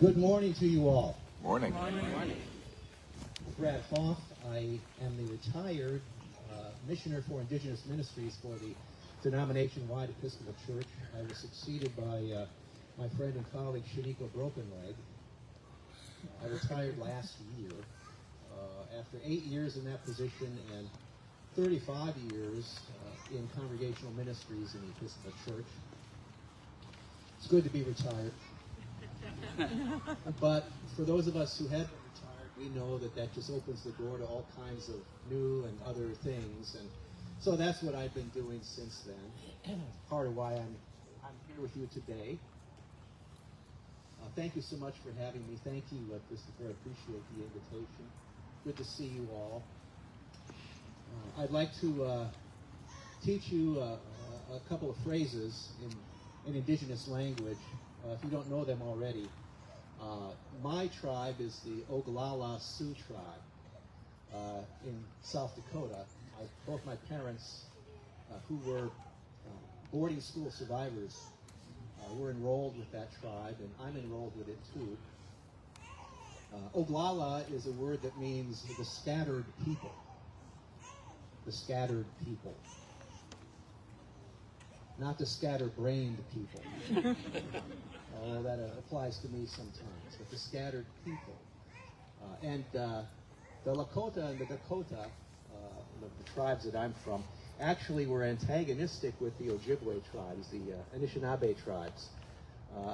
Good morning to you all. Morning. Morning. Brad Hauff. I am the retired Missioner for Indigenous Ministries for the denomination-wide Episcopal Church. I was succeeded by my friend and colleague Shaniko Brokenleg. I retired last year after 8 years in that position and 35 years in congregational ministries in the Episcopal Church. It's good to be retired. But for those of us who have been retired, we know that that just opens the door to all kinds of new and other things. And so that's what I've been doing since then. Part of why I'm here with you today. Thank you so much for having me. Thank you, Christopher. I appreciate the invitation. Good to see you all. I'd like to teach you a couple of phrases in Indigenous language. If you don't know them already, my tribe is the Oglala Sioux tribe in South Dakota. Both my parents, who were boarding school survivors, were enrolled with that tribe, and I'm enrolled with it too. Oglala is a word that means the scattered people. The scattered people. Not the scatterbrained people. That applies to me sometimes, but the scattered people. And the Lakota and the Dakota, the tribes that I'm from, actually were antagonistic with the Ojibwe tribes, the Anishinaabe tribes,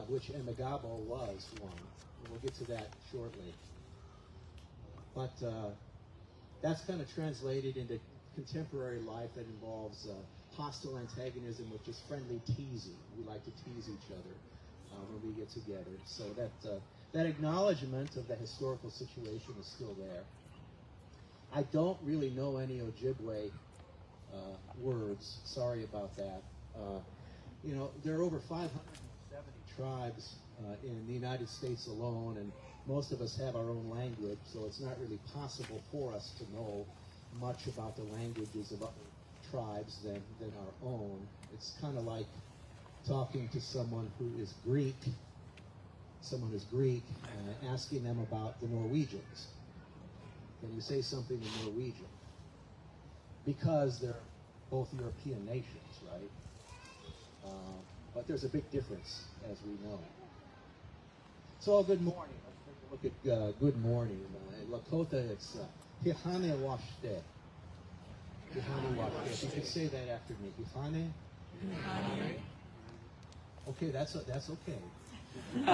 which Enmegahbowh was one. And we'll get to that shortly. But that's kind of translated into contemporary life that involves hostile antagonism with just friendly teasing. We like to tease each other when we get together. So that acknowledgement of the historical situation is still there. I don't really know any Ojibwe words. Sorry about that. There are over 570 tribes in the United States alone, and most of us have our own language, so it's not really possible for us to know much about the languages of other tribes than our own. It's kind of like talking to someone who is Greek, asking them about the Norwegians. Can you say something in Norwegian? Because they're both European nations, right? But there's a big difference, as we know. So, good morning. Let's take a look at good morning. In Lakota, it's Hihane Washte. Hihane Washte. You can say that after me. Hihane. Okay, that's okay. You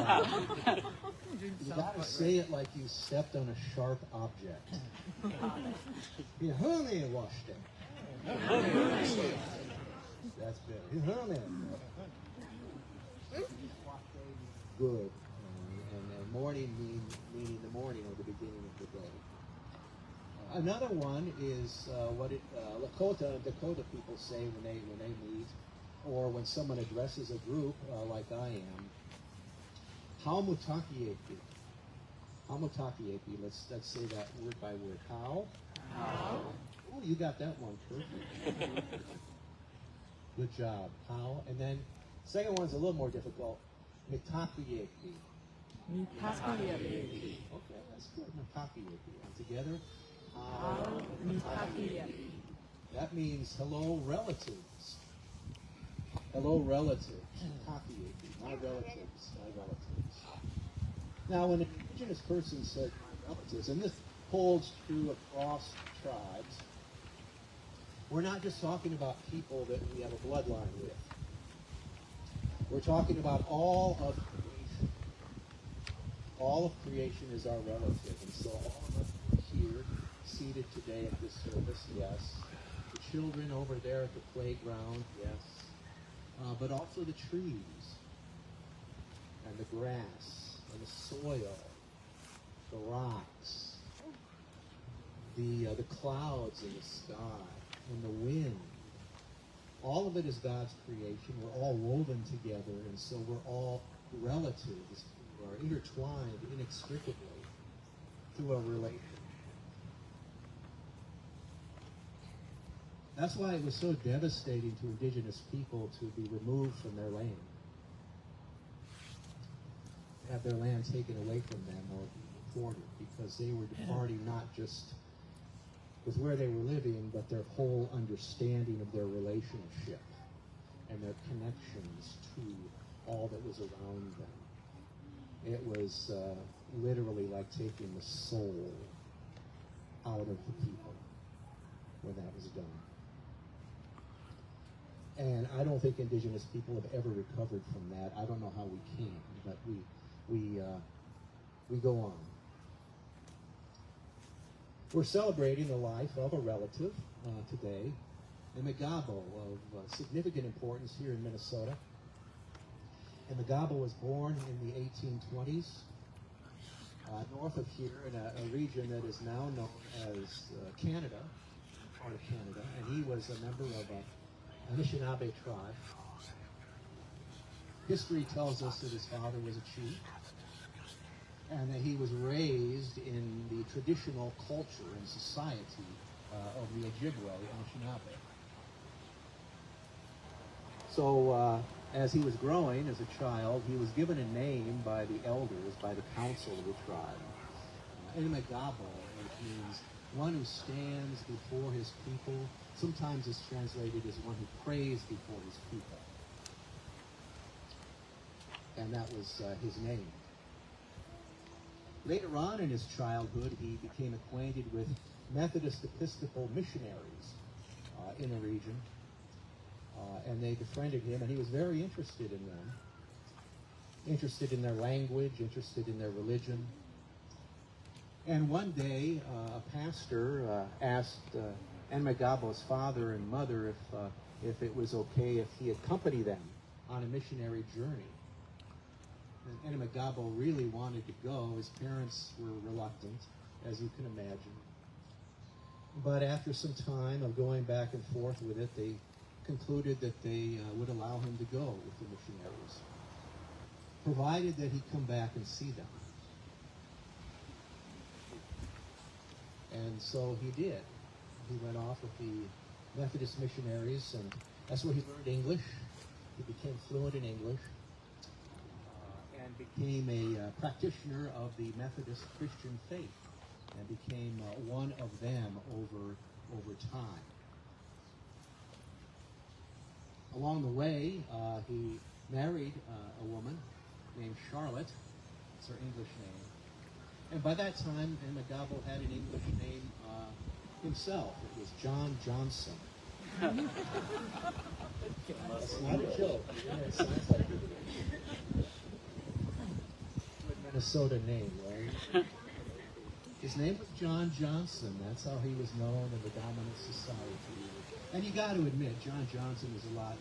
gotta say it like you stepped on a sharp object. Hihane Washte. That's better. Hihane. Good. And morning meaning the morning or the beginning of the day. Another one is what Lakota and Dakota people say when they meet, or when someone addresses a group like I am. How mutakiepi. How mutakiepi. Let's say that word by word. How? How? Oh, you got that one perfect. Good job. How? And then second one's a little more difficult. Mitakiepi. Mitakiepi. Okay, that's good. Mitakiepi. And together. How mitakiepi. That means hello, relatives. Hello, relatives. Mitakiepi. My relatives. My relatives. Now, when an Indigenous person says my relatives, and this holds true across tribes, we're not just talking about people that we have a bloodline with. We're talking about all of creation. All of creation is our relative. And so all of us are here, seated today at this service, yes. The children over there at the playground, yes. But also the trees, and the grass, and the soil, the rocks, the clouds in the sky, and the wind. All of it is God's creation. We're all woven together, and so we're all relatives who are intertwined inextricably through a relation. That's why it was so devastating to Indigenous people to be removed from their land. have their land taken away from them or deported, because they were departing not just with where they were living, but their whole understanding of their relationship and their connections to all that was around them. It was literally like taking the soul out of the people when that was done. And I don't think Indigenous people have ever recovered from that. I don't know how we can, but we go on. We're celebrating the life of a relative today, Enmegahbowh, of significant importance here in Minnesota. Enmegahbowh was born in the 1820s, north of here in a region that is now known as Canada, part of Canada, and he was a member of a Anishinaabe tribe. History tells us that his father was a chief, and that he was raised in the traditional culture and society of the Ojibwe Anishinaabe. So as he was growing as a child, he was given a name by the elders, by the council of the tribe. Enmegahbowh, which means one who stands before his people. Sometimes it's translated as one who prays before his people. And that was his name. Later on in his childhood, he became acquainted with Methodist Episcopal missionaries in the region. And they befriended him, and he was very interested in them. Interested in their language, interested in their religion. And one day, a pastor asked Enmegahbowh's father and mother if it was okay if he accompanied them on a missionary journey. And Enmegahbowh really wanted to go. His parents were reluctant, as you can imagine. But after some time of going back and forth with it, they concluded that they would allow him to go with the missionaries, provided that he come back and see them. And so he did. He went off with the Methodist missionaries, and that's where he learned English. He became fluent in English and became a practitioner of the Methodist Christian faith, and became one of them over time. Along the way, he married a woman named Charlotte. It's her English name. And by that time, Enmegahbowh had an English name himself. It was John Johnson. That's not a joke. Yeah, it sounds like a good Minnesota name, right? His name was John Johnson. That's how he was known in the dominant society. And you got to admit, John Johnson is a lot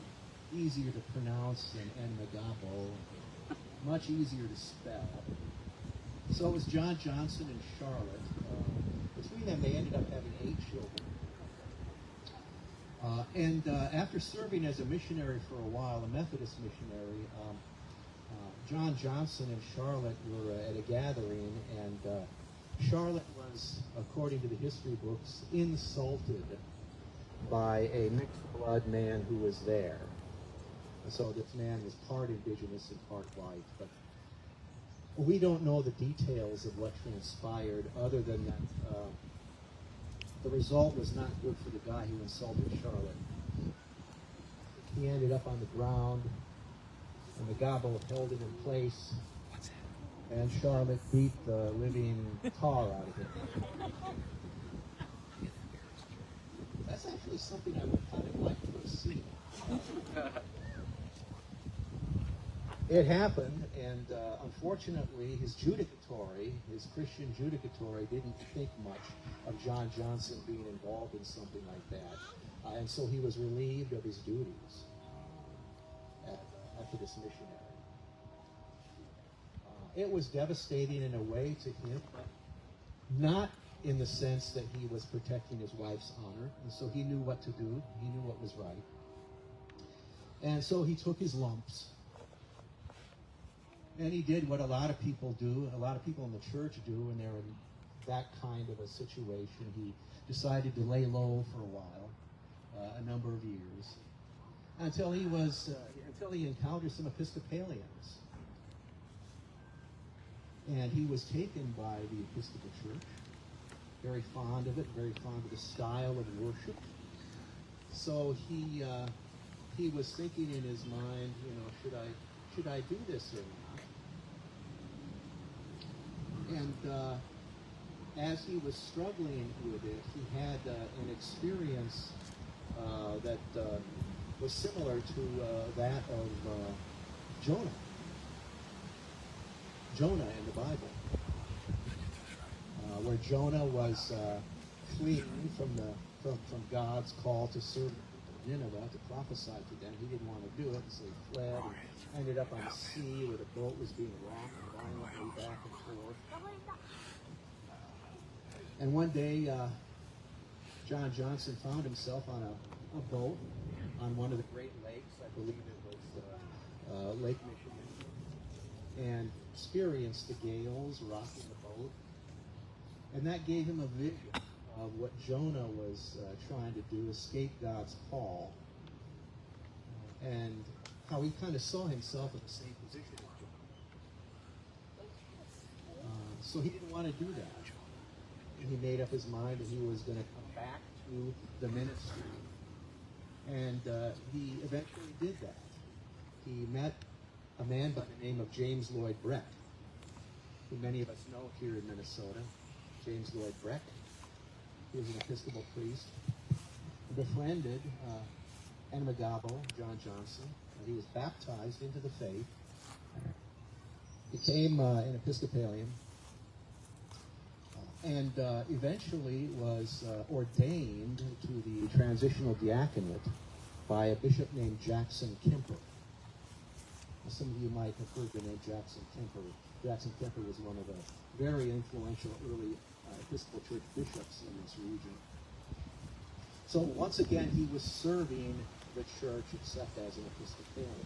easier to pronounce than Enmegahbowh, much easier to spell. So it was John Johnson and Charlotte. Between them, they ended up having 8 children. After serving as a missionary for a while, a Methodist missionary, John Johnson and Charlotte were at a gathering, and Charlotte was, according to the history books, insulted by a mixed-blood man who was there. And so this man was part indigenous and part white, but we don't know the details of what transpired, other than that the result was not good for the guy who insulted Charlotte. He ended up on the ground, and the Enmegahbowh held him in place, and Charlotte beat the living tar out of him. That's actually something I would kind of like to have seen. It happened, and unfortunately, his Christian judicatory, didn't think much of John Johnson being involved in something like that. And so he was relieved of his duties as a Methodist missionary. It was devastating in a way to him, but not in the sense that he was protecting his wife's honor. And so he knew what to do. He knew what was right. And so he took his lumps. And he did what a lot of people do, a lot of people in the church do when they're in that kind of a situation. He decided to lay low for a while, a number of years, until he encountered some Episcopalians. And he was taken by the Episcopal Church, very fond of it, very fond of the style of worship. So he was thinking in his mind, should I do this or not? And as he was struggling with it, he had an experience that was similar to that of Jonah. Jonah in the Bible, where Jonah was fleeing from God's call to serve Nineveh, to prophesy to them. He didn't want to do it, so he fled and ended up on the sea where the boat was being rocked violently back and forth. And one day, John Johnson found himself on a boat on one of the Great Lakes. I believe it was Lake Michigan, and experienced the gales rocking the boat. And that gave him a vision of what Jonah was trying to do, escape God's call, and how he kind of saw himself in the same position as Jonah. So he didn't want to do that. And he made up his mind that he was going to come back to the ministry. And he eventually did that. He met a man by the name of James Lloyd Breck, who many of us know here in Minnesota. James Lloyd Breck. He was an Episcopal priest. He befriended Enmegahbowh, John Johnson, and he was baptized into the faith. Became an Episcopalian, and eventually was ordained to the transitional diaconate by a bishop named Jackson Kemper. Now, some of you might have heard the name Jackson Kemper. Jackson Kemper was one of the very influential early Episcopal Church bishops in this region. So once again, he was serving the church except as an Episcopalian.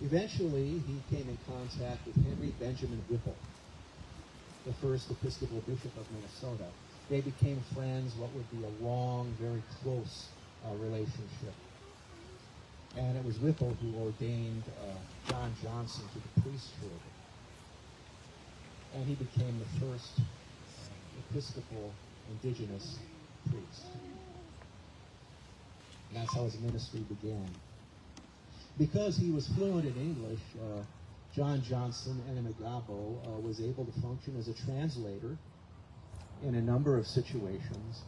Eventually, he came in contact with Henry Benjamin Whipple, the first Episcopal bishop of Minnesota. They became friends, what would be a long, very close relationship. And it was Whipple who ordained John Johnson to the priesthood. And he became the first Episcopal Indigenous priest. And that's how his ministry began. Because he was fluent in English, John Johnson and Enmegahbowh was able to function as a translator in a number of situations.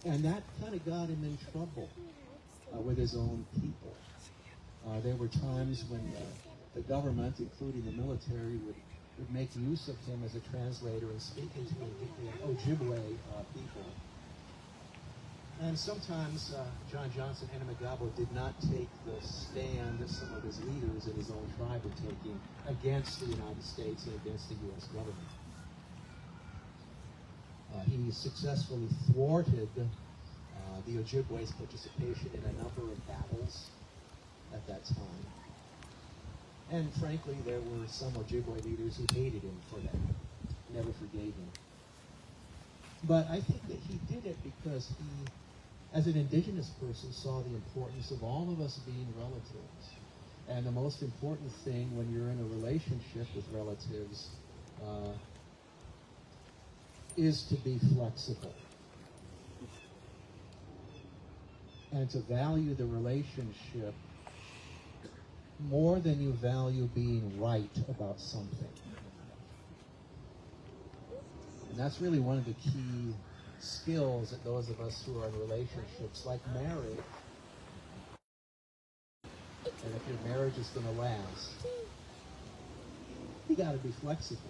And that kind of got him in trouble with his own people. There were times when the government, including the military, would make use of him as a translator and speaking to the Ojibwe people. And sometimes John Johnson and Enmegahbowh did not take the stand that some of his leaders in his own tribe were taking against the United States and against the U.S. government. He successfully thwarted the Ojibwe's participation in a number of battles at that time. And frankly, there were some Ojibwe leaders who hated him for that, never forgave him. But I think that he did it because he, as an Indigenous person, saw the importance of all of us being relatives. And the most important thing when you're in a relationship with relatives is to be flexible. And to value the relationship more than you value being right about something. And that's really one of the key skills that those of us who are in relationships like marriage, and if your marriage is going to last, you got to be flexible.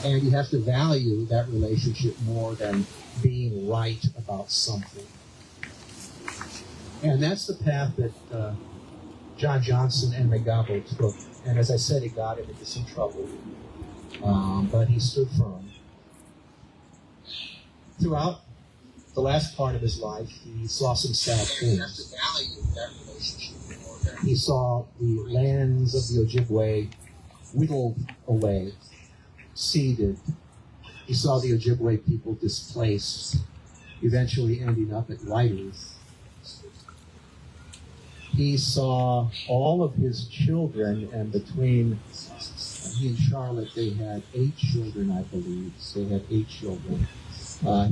And you have to value that relationship more than being right about something. And that's the path that John Johnson and Enmegahbowh took. And as I said, it got him into some trouble. But he stood firm. Throughout the last part of his life, he saw some sad things. He saw the lands of the Ojibwe whittled away, ceded. He saw the Ojibwe people displaced, eventually ending up at Whiters. he saw all of his children, and between he and Charlotte, they had 8 children, I believe. They had 8 children.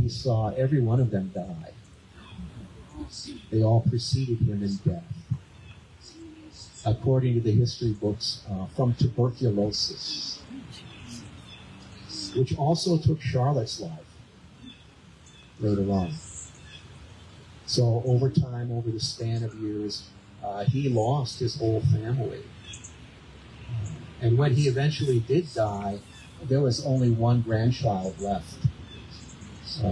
He saw every one of them die. They all preceded him in death. According to the history books, from tuberculosis, which also took Charlotte's life later on. So over time, over the span of years, he lost his whole family. And when he eventually did die, there was only one grandchild left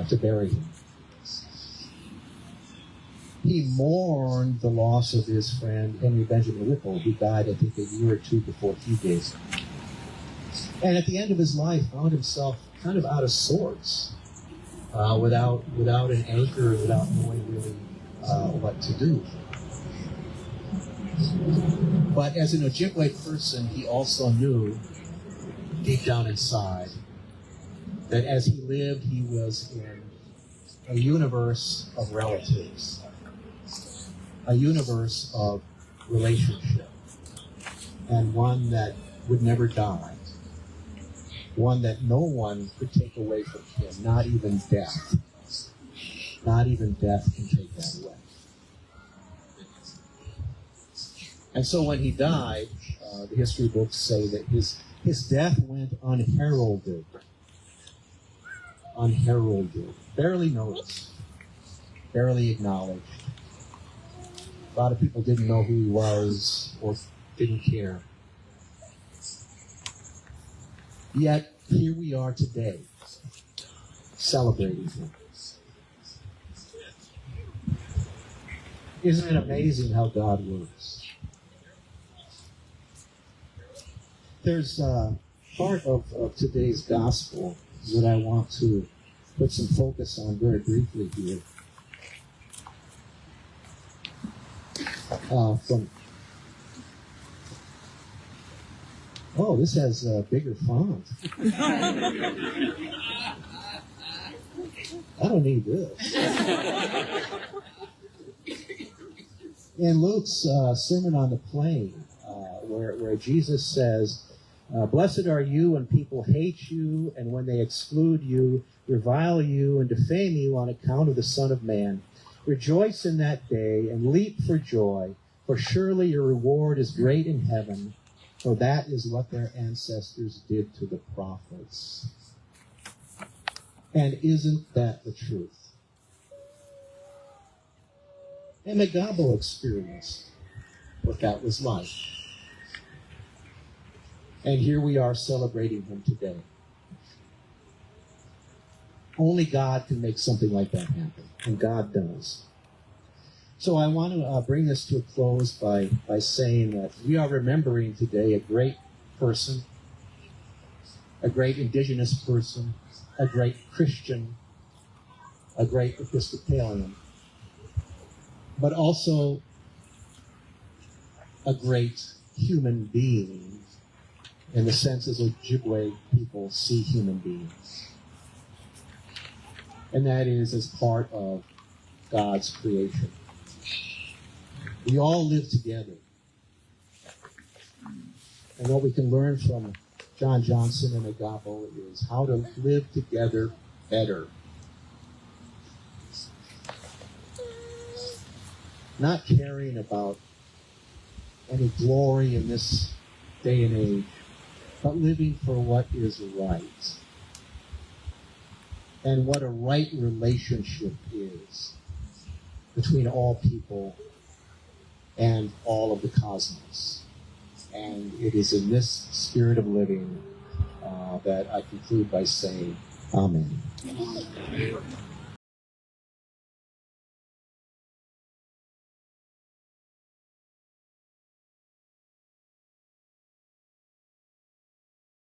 to bury him. He mourned the loss of his friend Henry Benjamin Whipple, who died, I think, a year or 2 before he did. And at the end of his life, found himself kind of out of sorts, without an anchor, without knowing really what to do. But as an Ojibwe person, he also knew, deep down inside, that as he lived, he was in a universe of relatives, a universe of relationship, and one that would never die, one that no one could take away from him, not even death. Not even death can take that away. And so when he died, the history books say that his death went unheralded. Unheralded. Barely noticed. Barely acknowledged. A lot of people didn't know who he was or didn't care. Yet, here we are today, celebrating him. Isn't it amazing how God works? There's a part of today's gospel that I want to put some focus on very briefly here. This has a bigger font. I don't need this. In Luke's Sermon on the Plain, where Jesus says, "Blessed are you when people hate you, and when they exclude you, revile you, and defame you on account of the Son of Man. Rejoice in that day, and leap for joy, for surely your reward is great in heaven, for that is what their ancestors did to the prophets." And isn't that the truth? Enmegahbowh experienced what that was like. And here we are celebrating him today. Only God can make something like that happen, and God does. So I want to bring this to a close by saying that we are remembering today a great person, a great Indigenous person, a great Christian, a great Episcopalian, but also a great human being in the sense as Ojibwe people see human beings. And that is as part of God's creation. We all live together. And what we can learn from John Johnson and Enmegahbowh is how to live together better. Not caring about any glory in this day and age, but living for what is right. And what a right relationship is between all people and all of the cosmos. And it is in this spirit of living that I conclude by saying, Amen.